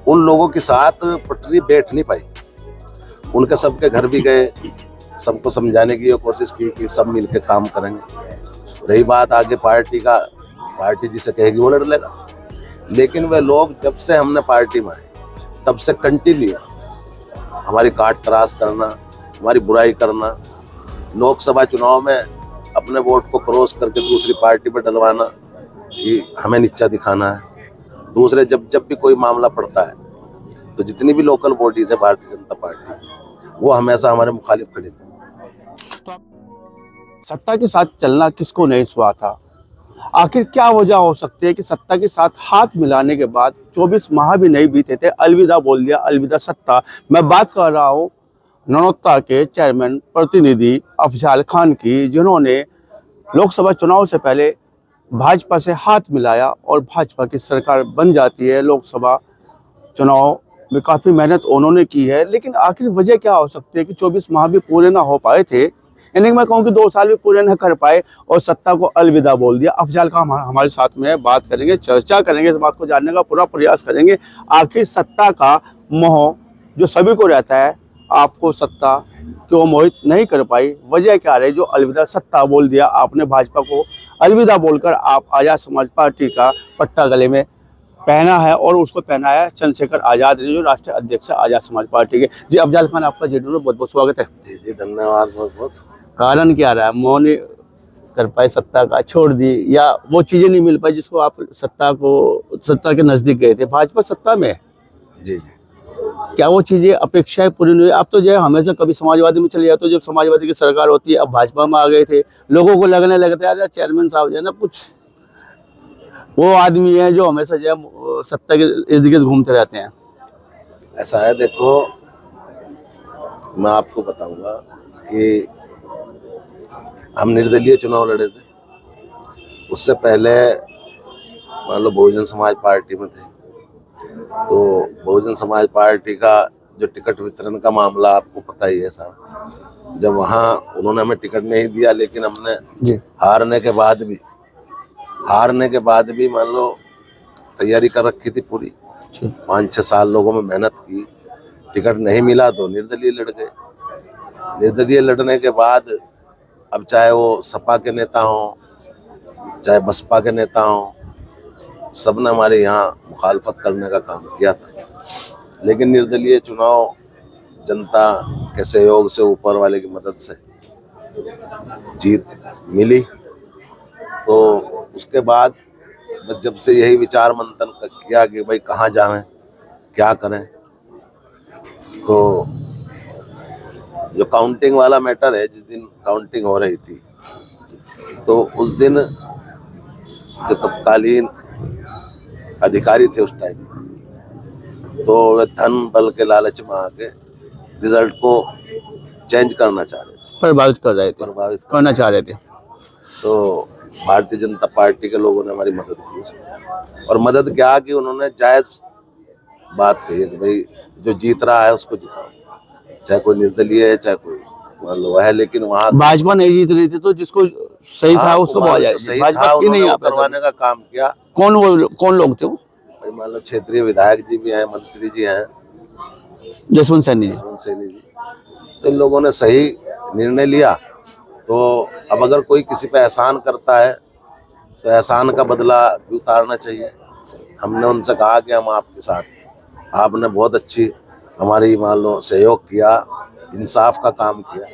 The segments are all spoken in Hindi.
उन लोगों के साथ पटरी बैठ नहीं पाई। उनके सबके घर भी गए, सबको समझाने की कोशिश की कि सब मिलके काम करेंगे। रही बात आगे पार्टी का, पार्टी जिसे कहेगी वो लड़ लेगा। लेकिन वे लोग जब से हमने पार्टी में आए तब से कंटिन्यू हमारी काट तराश करना, हमारी बुराई करना, लोकसभा चुनाव में अपने वोट को क्रॉस करके दूसरी पार्टी पर डलवाना कि हमें नीचा दिखाना है। दूसरे जब जब भी कोई मामला पड़ता है तो जितनी भी लोकल बॉडीज है भारतीय जनता पार्टी, वो हमेशा हमारे मुखालिफ खड़ी है। तो सत्ता के साथ चलना किसको नहीं सुहा था? आखिर क्या वजह हो सकती है कि सत्ता के साथ हाथ मिलाने के बाद 24 माह भी नहीं बीते थे, अलविदा बोल दिया, अलविदा सत्ता। मैं बात कर रहा हूँ ननौत्ता के चेयरमैन प्रतिनिधि अफजाल खान की, जिन्होंने लोकसभा चुनाव से पहले भाजपा से हाथ मिलाया और भाजपा की सरकार बन जाती है। लोकसभा चुनाव में काफ़ी मेहनत उन्होंने की है, लेकिन आखिर वजह क्या हो सकती है कि 24 माह भी पूरे ना हो पाए थे, यानी मैं कहूँ कि 2 साल भी पूरे न कर पाए और सत्ता को अलविदा बोल दिया। अफजाल खान हमारे साथ में है, बात करेंगे, चर्चा करेंगे, इस बात को जानने का पूरा प्रयास करेंगे। आखिर सत्ता का मोह जो सभी को रहता है, आपको सत्ता क्यों मोहित नहीं कर पाई, वजह क्या रही जो अलविदा सत्ता बोल दिया आपने? भाजपा को अलविदा बोलकर आप आज़ाद समाज पार्टी का पट्टा गले में पहना है और उसको पहनाया है चंद्रशेखर आज़ाद ने, जो राष्ट्रीय अध्यक्ष है आज़ाद समाज पार्टी के। जी अफजाल खान, आपका जेडीयू में बहुत बहुत स्वागत है। जी जी, धन्यवाद बहुत बहुत। कारण क्या रहा है, मोह नहीं कर पाए सत्ता का, छोड़ दी, या वो चीजें नहीं मिल पाई जिसको आप सत्ता के नजदीक गए थे? भाजपा सत्ता में है, जी जी, क्या वो चीजें अपेक्षाएं पूरी नहीं हुई? आप तो जो है हमेशा कभी समाजवादी में चले जाते हो, जब समाजवादी की सरकार होती है, अब भाजपा में आ गए थे, लोगों को लगने लगता है यार चेयरमैन साहब जो है ना कुछ वो आदमी है जो हमेशा जो है सत्ता के इर्द गिर्द घूमते रहते हैं। ऐसा है, देखो मैं आपको बताऊंगा कि हम निर्दलीय चुनाव लड़े थे। उससे पहले मान लो बहुजन समाज पार्टी में थे, तो बहुजन समाज पार्टी का जो टिकट वितरण का मामला आपको पता ही है सारा। जब वहाँ उन्होंने हमें टिकट नहीं दिया, लेकिन हमने जी हारने के बाद भी मान लो तैयारी कर रखी थी पूरी। 5-6 साल लोगों में मेहनत की, टिकट नहीं मिला तो निर्दलीय लड़ गए। निर्दलीय लड़ने के बाद अब चाहे वो सपा के नेता हों, चाहे बसपा के नेता हों, सब ने हमारे यहाँ मुखालफत करने का काम किया था। लेकिन निर्दलीय चुनाव जनता के सहयोग से, ऊपर वाले की मदद से जीत मिली। तो उसके बाद जब से यही विचार मंथन किया कि भाई कहाँ जाएं, क्या करें, तो जो काउंटिंग वाला मैटर है, जिस दिन काउंटिंग हो रही थी तो उस दिन जो तत्कालीन अधिकारी थे उस टाइम, तो वे धन बल के लालच में आके रिजल्ट को चेंज करना चाह रहे थे, प्रभावित करना चाह रहे थे। तो भारतीय जनता पार्टी के लोगों ने हमारी मदद की, और मदद क्या कि उन्होंने जायज बात कही कि भाई जो जीत रहा है उसको जिताओ, चाहे कोई निर्दलीय है चाहे कोई मान लो है। लेकिन वहाँ भाजपा नहीं जीत रही थी, तो जिसको सही था उसको बोला जाए, सही भाजपा था, क्यों नहीं उन्होंने आप करवाने का काम किया। कौन लोग थे वो? भाई मान लो क्षेत्रीय विधायक जी भी हैं, मंत्री जी हैं, जसवंत सैनी जी। तो इन लोगों ने सही निर्णय लिया। तो अब अगर कोई किसी पे एहसान करता है तो एहसान का बदला भी उतारना चाहिए। हमने उनसे कहा कि हम आपके साथ, आपने बहुत अच्छी हमारी मान लो सहयोग किया, इंसाफ का काम किया,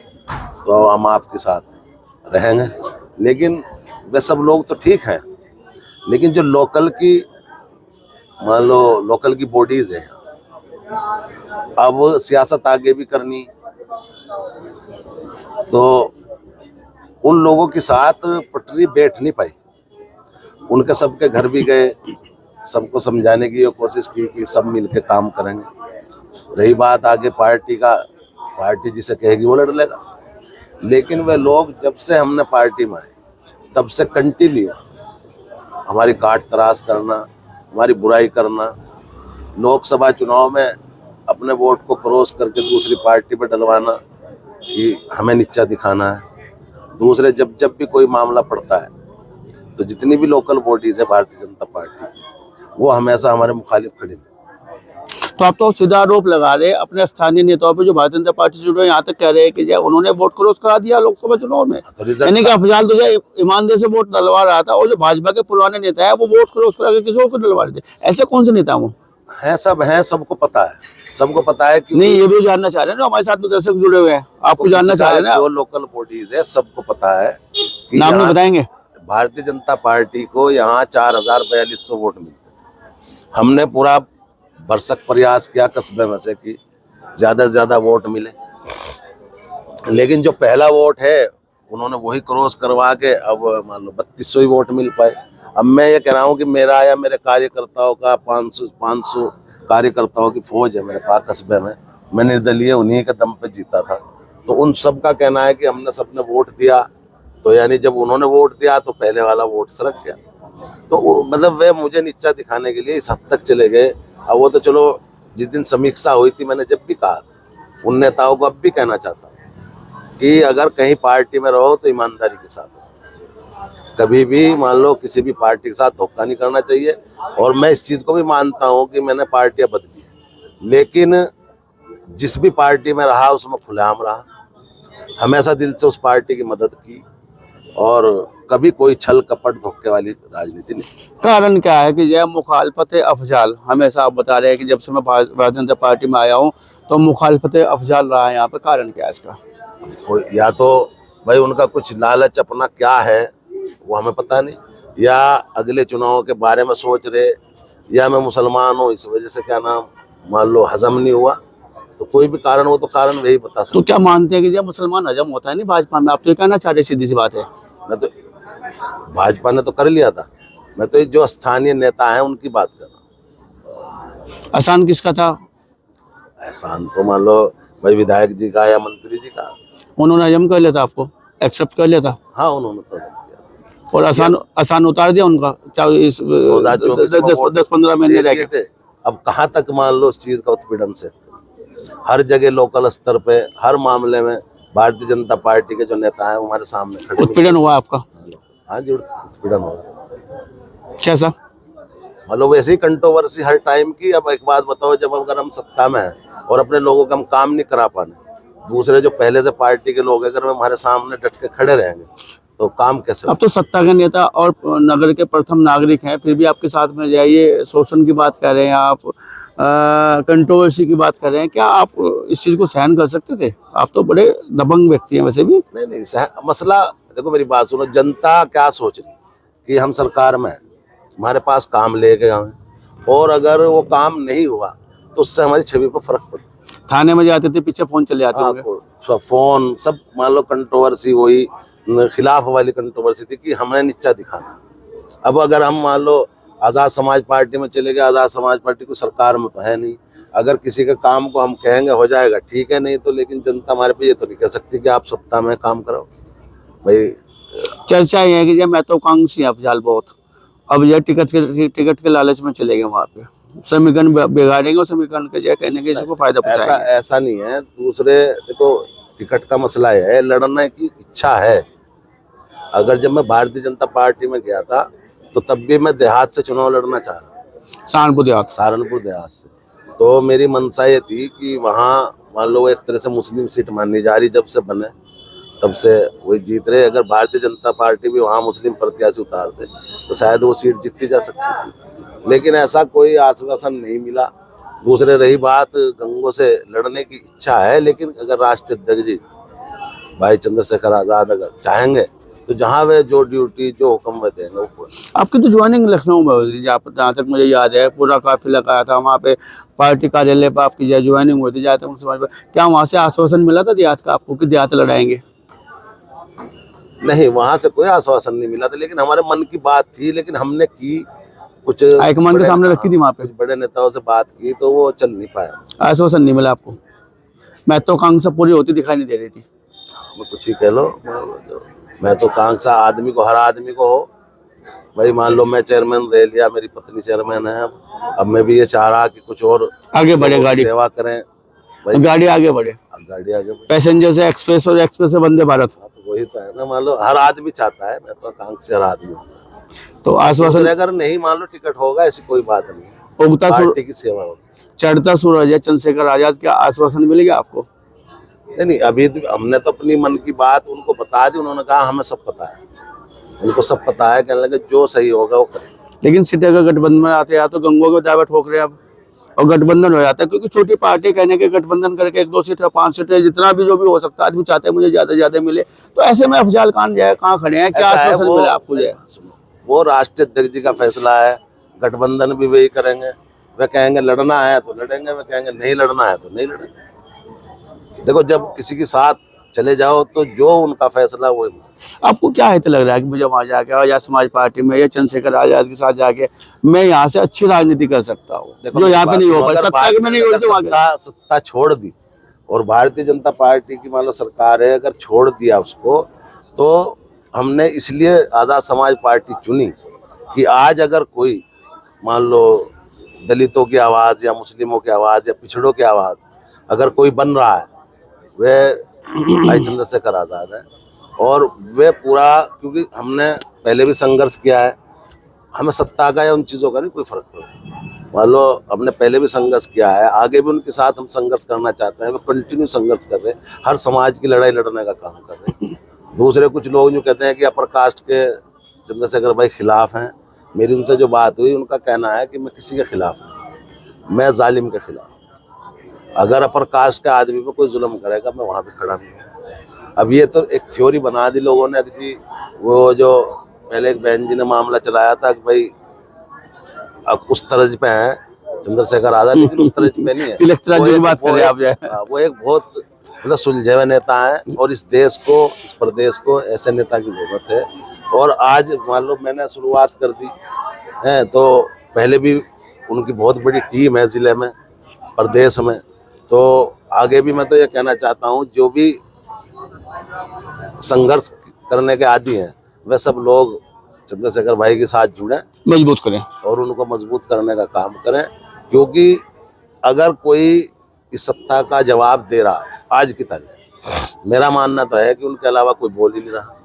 तो हम आपके साथ रहेंगे। लेकिन वे सब लोग तो ठीक हैं, लेकिन जो लोकल की मान लो लोकल की बॉडीज हैं, अब सियासत आगे भी करनी, तो उन लोगों के साथ पटरी बैठ नहीं पाई। उनके सबके घर भी गए, सबको समझाने की कोशिश की कि सब मिलके काम करेंगे। रही बात आगे पार्टी का, पार्टी जिसे कहेगी वो लड़ लेगा। लेकिन वे लोग जब से हमने पार्टी में आए तब से कंटिन्यू हमारी काट तराश करना, हमारी बुराई करना, लोकसभा चुनाव में अपने वोट को क्रॉस करके दूसरी पार्टी पर डलवाना कि हमें नीचा दिखाना है। दूसरे जब जब भी कोई मामला पड़ता है तो जितनी भी लोकल बॉडीज है भारतीय जनता पार्टी, वो हमेशा हमारे मुखालिफ खड़ी है। तो आप तो सीधा आरोप लगा रहे हैं अपने स्थानीय नेताओं पे जो भारतीय जनता पार्टी से जुड़े हैं, यहाँ तक कह रहे हैं कि जो उन्होंने वोट क्रॉस करा दिया लोकसभा चुनाव में। तो रिजल्ट यानी कि अफजाल तो जो ईमानदारी से वोट डलवा रहा था, और जो भाजपा के पुराने नेता है वो वोट क्रॉस करा के किसी और को डलवा रहे थे। ऐसे कौन से नेता वो है? सबको पता है, सबको पता है कि नहीं, ये भी जानना चाह रहे हैं ना, हमारे साथ में दर्शक जुड़े हुए हैं, आपको जानना चाह रहे हैं ना। जो लोकल बॉडीज है सबको पता है कि नाम नहीं यहाँ बताएंगे। भारतीय जनता पार्टी को यहाँ 4,4200 वोट मिलते थे। हमने पूरा भरसक प्रयास किया कस्बे में से कि ज्यादा से ज्यादा वोट मिले, लेकिन जो पहला वोट है उन्होंने वही क्रॉस करवा के अब मान लो 3200 ही वोट मिल पाए। अब मैं ये कह रहा हूँ कि मेरा या मेरे कार्यकर्ताओं का 500 कार्यकर्ताओं की फौज है मेरे पास कस्बे में, मैं निर्दलीय उन्हीं के दम पे जीता था। तो उन सब का कहना है कि हमने सबने वोट दिया, तो यानी जब उन्होंने वोट दिया तो पहले वाला वोट सरक गया। तो मतलब वे मुझे नीचा दिखाने के लिए इस हद तक चले गए। अब वो तो चलो, जिस दिन समीक्षा हुई थी मैंने जब भी कहा था, उन नेताओं को अब भी कहना चाहता हूँ कि अगर कहीं पार्टी में रहो तो ईमानदारी के साथ, कभी भी मान लो किसी भी पार्टी के साथ धोखा नहीं करना चाहिए। और मैं इस चीज़ को भी मानता हूँ कि मैंने पार्टियाँ बदली, लेकिन जिस भी पार्टी में रहा उसमें खुलेआम रहा, हमेशा दिल से उस पार्टी की मदद की, और कभी कोई छल कपट धोखे वाली राजनीति नहीं। कारण क्या है कि यह मुखालफत अफजाल, हमेशा आप बता रहे हैं कि जब से मैं भारतीय जनता पार्टी में आया हूँ तो मुखालफत अफजाल रहा है यहाँ पे, कारण क्या है इसका? या तो भाई उनका कुछ लालच अपना क्या है वो हमें पता नहीं, या अगले चुनाव के बारे में सोच रहे, या मैं मुसलमान हूँ इस वजह से क्या नाम मान लो हजम नहीं हुआ, तो कोई भी कारण हो तो कारण वही बता सकते। तो क्या मानते हैं कि जब मुसलमान हजम होता है नहीं भाजपा में? आप तो ये कहना चाह रहे, सीधी सी बात है। मैं तो भाजपा ने तो कर लिया था, मैं तो जो स्थानीय नेता हैं उनकी बात कर रहा हूँ। आसान किसका था? एहसान तो मान लो भाई विधायक जी का या मंत्री जी का। उन्होंने हजम कर लिया था, आपको एक्सेप्ट कर लिया था, हाँ उन्होंने तो हजम किया और आसान उतार दिया उनका, चाहे इस 10-15 महीने रह गए। अब कहाँ तक मान लो उस चीज का उत्पीड़न से, हर जगह लोकल स्तर पे हर मामले में भारतीय जनता पार्टी के जो नेता हैं हमारे सामने खड़े। उत्पीड़न हुआ आपका? हाँ जी, उत्पीड़न हुआ। कैसा? मतलब वैसे ही कंट्रोवर्सी हर टाइम की। अब एक बात बताओ, जब अगर हम सत्ता में हैं और अपने लोगों का हम काम नहीं करा पाने, दूसरे जो पहले से पार्टी के लोग अगर हमारे सामने डट के खड़े रहेंगे तो काम कैसे? अब तो सत्ता के नेता और नगर के प्रथम नागरिक हैं, फिर भी आपके साथ में जाइए, शोषण की बात कर रहे हैं आप, कंट्रोवर्सी की बात कर रहे हैं, क्या आप इस चीज को सहन कर सकते थे? आप तो बड़े दबंग व्यक्ति हैं वैसे भी। नहीं, मसला देखो, मेरी बात सुनो, जनता क्या सोच रही कि हम सरकार में हमारे पास काम लेके आए, और अगर वो काम नहीं हुआ तो उससे हमारी छवि पर फर्क पड़ता। थाने में जाते थे, पीछे फोन चले आते होंगे, फोन सब मान लो कंट्रोवर्सी वही खिलाफ वाली कंट्रोवर्सी थी कि हमें नीचा दिखाना। अब अगर हम मान लो आज़ाद समाज पार्टी में चले गए, आज़ाद समाज पार्टी को सरकार में तो है नहीं, अगर किसी के काम को हम कहेंगे हो जाएगा ठीक है, नहीं तो लेकिन जनता हमारे पे ये तो नहीं कह सकती कि आप सत्ता में काम करो भाई। चर्चा ये है कि जब महत्वाकांक्षी अफजाल बहुत, अब यह टिकट के लालच में चले गए वहाँ पे, समीकरण बिगाड़ेंगे और समीकरण के जो कहने के इसको फायदा पहुंचाएंगे। ऐसा नहीं है। दूसरे देखो, टिकट का मसला है, लड़ने की इच्छा है। अगर जब मैं भारतीय जनता पार्टी में गया था तो तब भी मैं देहात से चुनाव लड़ना चाह रहा था, सहारनपुर देहात से। तो मेरी मंशा ये थी कि वहाँ मान लो एक तरह से मुस्लिम सीट माननी जा रही, जब से बने तब से वही जीत रहे। अगर भारतीय जनता पार्टी भी वहाँ मुस्लिम प्रत्याशी उतारते तो शायद वो सीट जीती जा सकती थी, लेकिन ऐसा कोई आश्वासन नहीं मिला। दूसरे रही बात गंगों से लड़ने की इच्छा है, लेकिन अगर राष्ट्रीय अध्यक्ष जी भाई चंद्रशेखर आजाद अगर चाहेंगे तो जहाँ वे जो ड्यूटी जो हुक्म वे देंगे वो। आपकी तो ज्वाइनिंग लखनऊ में हुई थी, जहाँ तक मुझे याद है, पूरा काफिला आया था वहाँ पे, पार्टी कार्यालय पर आपकी ज्वाइनिंग हुई थी, जहाँ तक समझ में। क्या वहाँ से आश्वासन मिला था देहात का आपको कि देहात लड़ाएंगे? नहीं, वहाँ से कोई आश्वासन नहीं मिला था, लेकिन हमारे मन की बात थी, लेकिन हमने की कुछ हाईकमान के सामने रखी थी वहाँ पे, कुछ बड़े नेताओं से बात की तो वो चल नहीं पाया। आश्वासन नहीं मिला आपको? महत्वाकांक्षा पूरी होती दिखाई नहीं दे रही थी? कुछ ही कह लो, मैं तो कांक्षा आदमी को, हर आदमी को हो भाई। मान लो मैं चेयरमैन रह लिया, मेरी पत्नी चेयरमैन है, अब मैं भी ये चाह रहा कि कुछ और आगे बढ़े, गाड़ी सेवा करें भाई, गाड़ी आगे बढ़े, पैसेंजर से एक्सप्रेस और एक्सप्रेस से वंदे भारत। तो वही तो है ना, मान लो हर आदमी चाहता है, मैं तो कांक्षा हर आदमी। तो आश्वासन अगर नहीं मान लो टिकट होगा, ऐसी कोई बात नहीं, उगता पार्टी की सेवा होगी। चढ़ता सूरज है चंद्रशेखर आजाद, क्या आश्वासन मिलेगा आपको? नहीं, अभी हमने तो अपनी मन की बात उनको बता दी, उन्होंने कहा हमें सब पता है, उनको सब पता है, कहने लगे जो सही होगा वो करें। लेकिन सीटें का गठबंधन में आते या तो गंगों को दावा ठोक रहे हैं अब, और गठबंधन हो जाता है, क्योंकि छोटी पार्टी कहने के गठबंधन करके 1-2 सीटें 5 सीटें जितना भी जो भी हो सकता है, आदमी चाहते हैं मुझे ज्यादा मिले, तो ऐसे में अफजाल खान जो है कहाँ खड़े हैं, क्या ऐसा है, आश्वासन मिला आपको? जो है वो राष्ट्रीय अध्यक्ष जी का फैसला है, गठबंधन भी वही करेंगे। वे कहेंगे लड़ना है तो लड़ेंगे, वे कहेंगे नहीं लड़ना है तो नहीं लड़ेंगे। देखो, जब किसी के साथ चले जाओ तो जो उनका फैसला वो। आपको क्या है तो लग रहा है कि मुझे वहां जाके आजाद समाज पार्टी में या चंद्रशेखर आजाद के साथ जाके मैं यहाँ से अच्छी राजनीति कर सकता हूँ, जो यहाँ पे नहीं हो पाई, सत्ता के में नहीं हो, सत्ता छोड़ दी और भारतीय जनता पार्टी की मान लो सरकार है, अगर छोड़ दिया उसको, तो हमने इसलिए आजाद समाज पार्टी चुनी कि आज अगर कोई मान लो दलितों की आवाज़ या मुस्लिमों की आवाज़ या पिछड़ों की आवाज़ अगर कोई बन रहा है, वह भाई चंद्रशेखर आज़ाद है। और वे पूरा, क्योंकि हमने पहले भी संघर्ष किया है, हमें सत्ता का या उन चीज़ों का नहीं कोई फर्क पड़ता। मान लो हमने पहले भी संघर्ष किया है, आगे भी उनके साथ हम संघर्ष करना चाहते हैं, वो कंटिन्यू संघर्ष कर रहे हैं, हर समाज की लड़ाई लड़ने का काम कर रहे हैं। दूसरे कुछ लोग जो कहते हैं कि अपर कास्ट के चंद्रशेखर भाई खिलाफ हैं, मेरी उनसे जो बात हुई, उनका कहना है कि मैं किसी के खिलाफ नहीं, मैं जालिम के खिलाफ। अगर अपर कास्ट का आदमी पे कोई जुल्म करेगा, मैं वहाँ भी खड़ा नहीं हूँ। अब ये तो एक थ्योरी बना दी लोगों ने कि वो जो पहले एक बहन जी ने मामला चलाया था कि भाई अब उस तरज पे है चंद्रशेखर आजाद, लेकिन उस तरज पे नहीं है। वो एक बहुत मतलब सुलझे हुए नेता है, और इस देश को, इस प्रदेश को ऐसे नेता की जरूरत है। और आज मान लो मैंने शुरुआत कर दी है, तो पहले भी उनकी बहुत बड़ी टीम है जिले में, प्रदेश में, तो आगे भी मैं तो ये कहना चाहता हूँ, जो भी संघर्ष करने के आदी हैं वे सब लोग चंद्रशेखर भाई के साथ जुड़े, मजबूत करें और उनको मजबूत करने का काम करें। क्योंकि अगर कोई इस सत्ता का जवाब दे रहा है आज की तारीख, मेरा मानना तो है कि उनके अलावा कोई बोल ही नहीं रहा।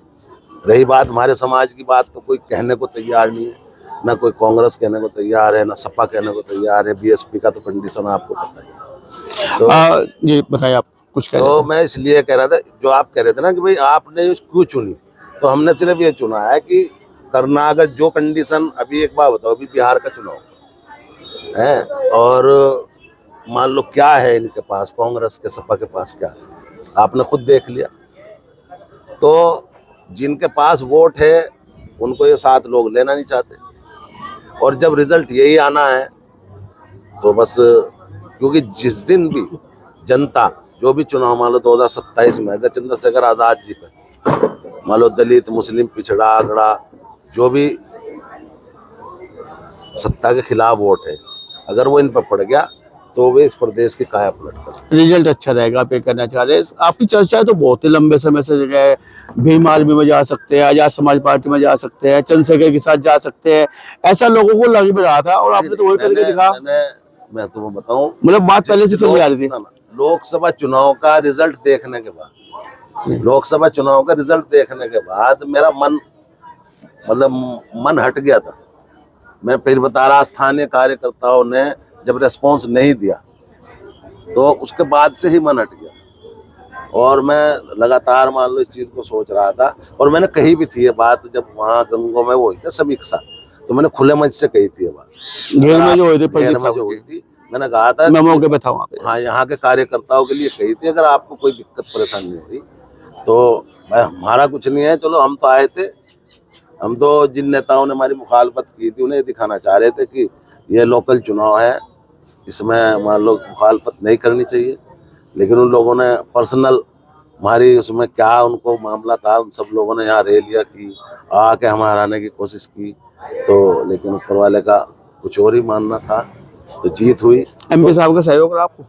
रही बात हमारे समाज की बात, तो कोई कहने को तैयार नहीं है, ना कोई कांग्रेस कहने को तैयार है, ना सपा कहने को तैयार है। बीएसपी का तो कंडीशन आपको पता है। तो जी बताइए आप कुछ कह तो मैं इसलिए कह रहा था, जो आप कह रहे थे ना कि भाई आपने क्यों चुनी, तो हमने सिर्फ ये चुना है कि करना, अगर जो कंडीशन, अभी एक बात बताओ, अभी बिहार का चुनाव है और मान लो क्या है इनके पास, कांग्रेस के सपा के पास क्या है, आपने खुद देख लिया। तो जिनके पास वोट है उनको ये 7 लोग लेना नहीं चाहते, और जब रिजल्ट यही आना है तो बस, क्योंकि जिस दिन भी जनता जो भी चुनाव मान लो 2027 में अगर चंद्रशेखर आजाद जी पे मान लो दलित मुस्लिम पिछड़ा अगड़ा जो भी सत्ता के खिलाफ वोट है, अगर वो इन पर पड़ गया तो वे इस प्रदेश की काया पलट कर रिजल्ट अच्छा रहेगा। आप ये करना चाह रहे हैं। आपकी चर्चा तो बहुत ही लंबे समय से जो है, भीम आर्मी में जा सकते हैं, आजाद समाज पार्टी में जा सकते हैं, चंद्रशेखर के साथ जा सकते हैं, ऐसा लोगों को लग भी रहा था, और आपने तो वही करके दिखा। मैं तुम्हें बताऊं, मतलब बात पहले से चल रही थी। लोकसभा चुनाव का रिजल्ट देखने के बाद, लोकसभा चुनाव का रिजल्ट देखने के बाद मेरा मन, मतलब मन हट गया था। मैं फिर बता रहा, स्थानीय कार्यकर्ताओं ने जब रेस्पॉन्स नहीं दिया तो उसके बाद से ही मन हट गया, और मैं लगातार मान लो इस चीज़ को सोच रहा था। और मैंने कही भी थी ये बात, जब वहाँ गंगों में वो हुई थी समीक्षा, तो मैंने खुले मंच से कही थी ये बात। घेर में जो हुई थी, मैंने कहा था, मैं मौके पे था वहाँ पे, हाँ, यहाँ के कार्यकर्ताओं के लिए कही थी, अगर आपको कोई दिक्कत परेशानी हो रही तो हमारा कुछ नहीं है, चलो हम तो आए थे, हम तो जिन नेताओं ने हमारी मुखालफत की थी उन्हें दिखाना चाह रहे थे कि ये लोकल चुनाव है, इसमें मान लो मुखालफत नहीं करनी चाहिए। लेकिन उन लोगों ने पर्सनल हमारी उसमें क्या उनको मामला था, उन सब लोगों ने यहाँ रैलियाँ की, आके हमें हराने की कोशिश की, तो लेकिन ऊपर वाले का कुछ और ही मानना था, तो जीत हुई। एमपी साहब का सहयोग रहा आपको?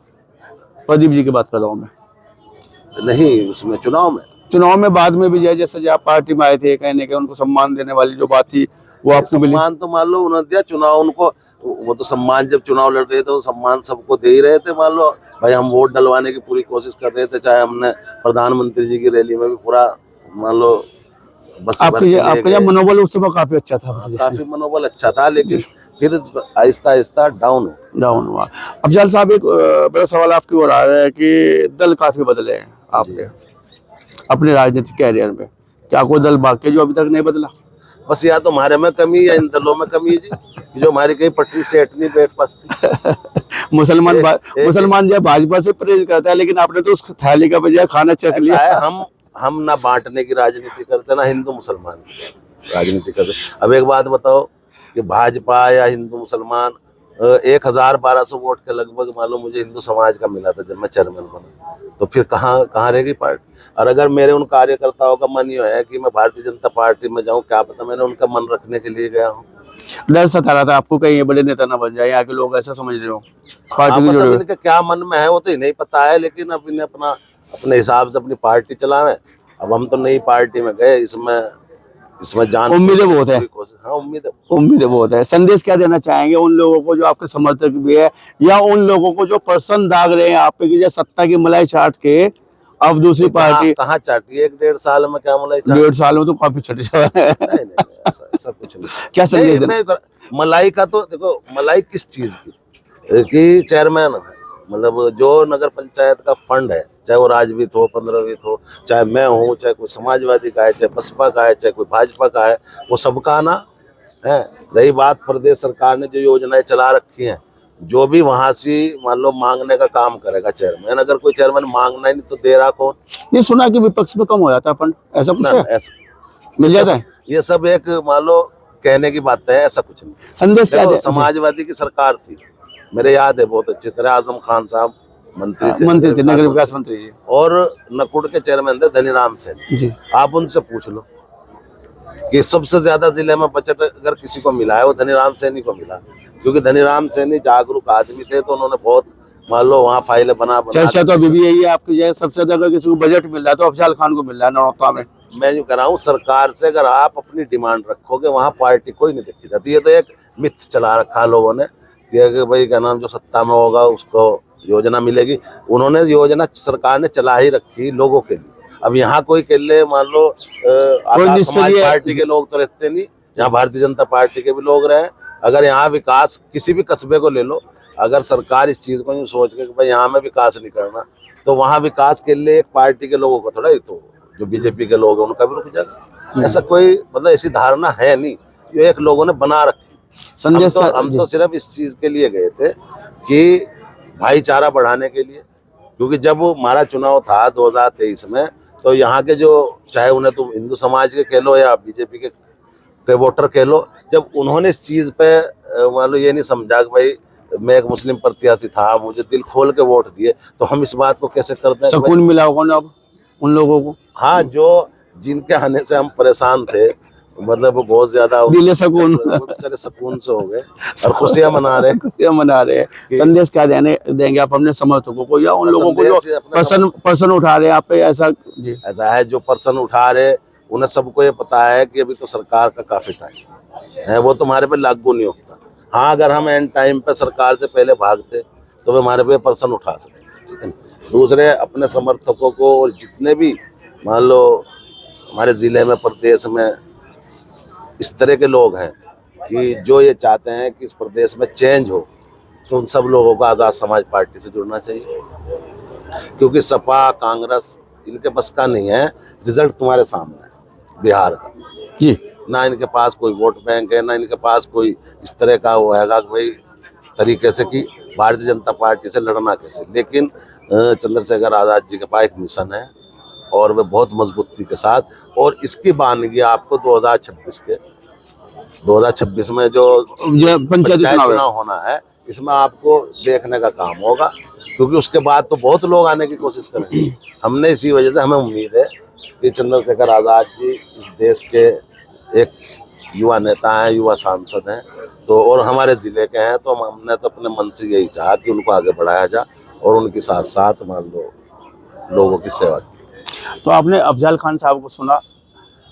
प्रदीप जी की बात कर रहा हूँ मैं। नहीं, उसमें चुनाव में बाद में भी जैसे आप पार्टी में आए थे, कहने के उनको सम्मान देने वाली जो बात थी वो आपको मिली? सम्मान तो मान लो उन्होंने दिया, चुनाव उनको, वो तो सम्मान, जब चुनाव लड़ रहे थे वो सम्मान सबको दे ही रहे थे। मान लो भाई हम वोट डलवाने की पूरी कोशिश कर रहे थे, चाहे हमने प्रधानमंत्री जी की रैली में भी पूरा मान लो बस आपका मनोबल उस समय काफी अच्छा था? काफी मनोबल अच्छा था, लेकिन फिर आहिस्ता आहिस्ता डाउन हो। डाउन हुआ। अफजल साहब, एक बड़ा सवाल आपकी ओर आ रहा है कि दल काफी बदले हैं आपने अपने राजनीतिक कैरियर में, क्या कोई दल बाकी जो अभी तक नहीं बदला? बस या तो हमारे में कमी या इन दलों में कमी है जी, कि जो हमारी कहीं पटरी सेट नहीं बैठ पाती। मुसलमान जो भाजपा से परहेज करता है, लेकिन आपने तो उस थाली का बजाय खाना चख लिया है। हम ना बांटने की राजनीति करते, ना हिंदू मुसलमान की राजनीति करते। अब एक बात बताओ कि भाजपा या हिंदू मुसलमान 1,1200 वोट के लगभग मालूम मुझे हिंदू समाज का मिला था जब मैं चेयरमैन बना, तो फिर कहाँ रहेगी पार्टी? और अगर मेरे उन कार्यकर्ताओं का मन ये है कि मैं भारतीय जनता पार्टी में जाऊं, क्या पता मैंने उनका मन रखने के लिए गया हूँ। डर सता रहा था आपको कहीं ये बड़े नेता ना बन जाए, यहाँ के लोग ऐसा समझ रहे हो पार्टी की अब इनके क्या मन में है वो तो नहीं पता है, लेकिन अब इन्हें अपने हिसाब से अपनी पार्टी चलावे। अब हम तो नई पार्टी में गए, इसमें जान उम्मीदें बहुत है। हाँ, उम्मीदें बहुत है। संदेश क्या देना चाहेंगे उन लोगों को जो आपके समर्थक भी है, या उन लोगों को जो पर्सन दाग रहे हैं आप पे कि सत्ता की मलाई चाट के अब दूसरी पार्टी? कहाँ चाटी है? 1.5 साल में क्या मलाई? 1.5 साल में तो काफी छठी है। नहीं, ऐसा कुछ नहीं। क्या संदेश? मलाई का तो देखो, मलाई किस चीज की कि चेयरमैन है, मतलब जो नगर पंचायत का फंड है, चाहे वो राजवीत हो, 15वीं हो, चाहे मैं हूँ, चाहे कोई समाजवादी का है, चाहे बसपा का है, चाहे कोई भाजपा का है, वो सबका ना है। रही बात प्रदेश सरकार ने जो योजनाएं चला रखी हैं, जो भी वहां से मान लो मांगने का काम करेगा चेयरमैन। अगर कोई चेयरमैन मांगना ही नहीं तो दे रहा कौन? नहीं सुना कि विपक्ष में कम हो जाता है फंड, ऐसा कुछ है? ऐसा मिल जाता है? ये सब एक मान लो कहने की बात है, ऐसा कुछ नहीं। संदेश क्या? समाजवादी की सरकार थी, मेरे याद है बहुत अच्छी तरह, आजम खान साहब मंत्री थे, नगर विकास मंत्री जी, और नकुड़ के चेयरमैन थे धनीराम सैनी जी। आप उनसे पूछ लो कि सबसे ज्यादा जिले में बजट अगर किसी को मिला है वो धनीराम सैनी को मिला, क्योंकि धनीराम सैनी जागरूक आदमी थे, तो उन्होंने बहुत मान लो वहाँ फाइलें बना चर्चा तो अभी भी यही है आपकी, जो सबसे ज्यादा अगर किसी को बजट मिल रहा है तो अफजल खान को मिल रहा है नौता में। मैं यूँ कह रहा हूँ, सरकार से अगर आप अपनी डिमांड रखोगे वहाँ पार्टी कोई नहीं देखी जाती। ये तो एक मिथ चला रखा लोगों ने कि भाई क्या नाम जो सत्ता में होगा उसको योजना मिलेगी। उन्होंने योजना सरकार ने चला ही रखी लोगों के लिए। अब यहाँ कोई के लिए मान लो समाज पार्टी के लोग तो रहते नहीं, यहाँ भारतीय जनता पार्टी के भी लोग रहे। अगर यहाँ विकास किसी भी कस्बे को ले लो, अगर सरकार इस चीज को यूँ सोच के भाई यहाँ में विकास नहीं करना, तो वहाँ विकास के लिए एक पार्टी के लोगों को थोड़ा, तो जो बीजेपी के लोग हैं उनका भी रुक जाएगा। ऐसा कोई मतलब ऐसी धारणा है नहीं, ये एक लोगों ने बना रखी। संदेश हम तो सिर्फ इस चीज के लिए गए थे कि भाईचारा बढ़ाने के लिए, क्योंकि जब हमारा चुनाव था 2023 में, तो यहाँ के जो चाहे उन्हें तुम हिंदू समाज के कह लो या बीजेपी के वोटर कह लो, जब उन्होंने इस चीज पे मान लो ये नहीं समझा कि भाई मैं एक मुस्लिम प्रत्याशी था, मुझे दिल खोल के वोट दिए, तो हम इस बात को कैसे करते हैं? सुकून मिला होगा ना अब उन लोगों को? हाँ, जो जिनके आने से हम परेशान थे, मतलब बहुत ज्यादा दिल सुकून, बेचारे सुकून से हो गए और खुशियां मना रहे हैं। संदेश क्या देंगे आप अपने समर्थकों को या उन लोगों को जो पर्सन उठा रहे हैं आप पे? ऐसा है, जो पर्सन उठा रहे उन्हें सबको ये पता है कि अभी तो सरकार का काफी टाइम है, वो तुम्हारे पे लागू नहीं होता। हाँ, अगर हम एंड टाइम पे सरकार से पहले भागते तो वे हमारे पे पर्सन उठा सकते, ठीक है। दूसरे अपने समर्थकों को, और जितने भी मान लो हमारे जिले में प्रदेश में इस तरह के लोग हैं कि जो ये चाहते हैं कि इस प्रदेश में चेंज हो, तो उन सब लोगों को आज़ाद समाज पार्टी से जुड़ना चाहिए, क्योंकि सपा कांग्रेस इनके बस का नहीं है। रिजल्ट तुम्हारे सामने है बिहार का जी, ना इनके पास कोई वोट बैंक है, ना इनके पास कोई इस तरह का वो हैगा भाई तरीके से कि भारतीय जनता पार्टी से लड़ना कैसे। लेकिन चंद्रशेखर आज़ाद जी के पास एक मिशन है और वे बहुत मजबूती के साथ, और इसकी बानगी आपको 2026 में जो पंचायत चुनाव होना है, इसमें आपको देखने का काम होगा, क्योंकि उसके बाद तो बहुत लोग आने की कोशिश करेंगे। हमने इसी वजह से, हमें उम्मीद है कि चंद्रशेखर आज़ाद जी इस देश के एक युवा नेता हैं, युवा सांसद हैं, तो और हमारे ज़िले के हैं, तो हमने तो अपने मन से यही चाहा कि उनको आगे बढ़ाया जाए और उनके साथ साथ मान लो लोगों की सेवा की। तो आपने अफजल खान साहब को सुना,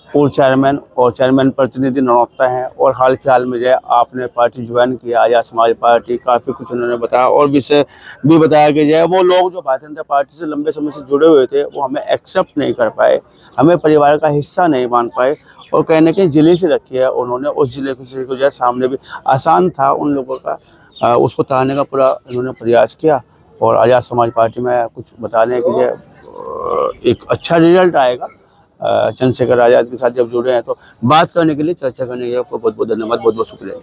पूर्व चेयरमैन और चेयरमैन प्रतिनिधि नौता हैं, और हाल फिलहाल में जो है आपने पार्टी ज्वाइन किया आज़ाद समाज पार्टी, काफ़ी कुछ उन्होंने बताया और विषय भी बताया कि जो है वो लोग जो भारतीय जनता पार्टी से लंबे समय से जुड़े हुए थे वो हमें एक्सेप्ट नहीं कर पाए, हमें परिवार का हिस्सा नहीं मान पाए, और कहीं ना कहीं जिले से रखी है उन्होंने, उस जिले को जो है सामने भी आसान था उन लोगों का उसको तारने का पूरा इन्होंने प्रयास किया और आज़ाद समाज पार्टी में कुछ बताने के लिए एक अच्छा रिजल्ट आएगा। चंद्रशेखर आज़ाद के साथ जब जुड़े हैं तो बात करने के लिए, चर्चा करने के लिए आपको बहुत बहुत धन्यवाद, बहुत बहुत शुक्रिया।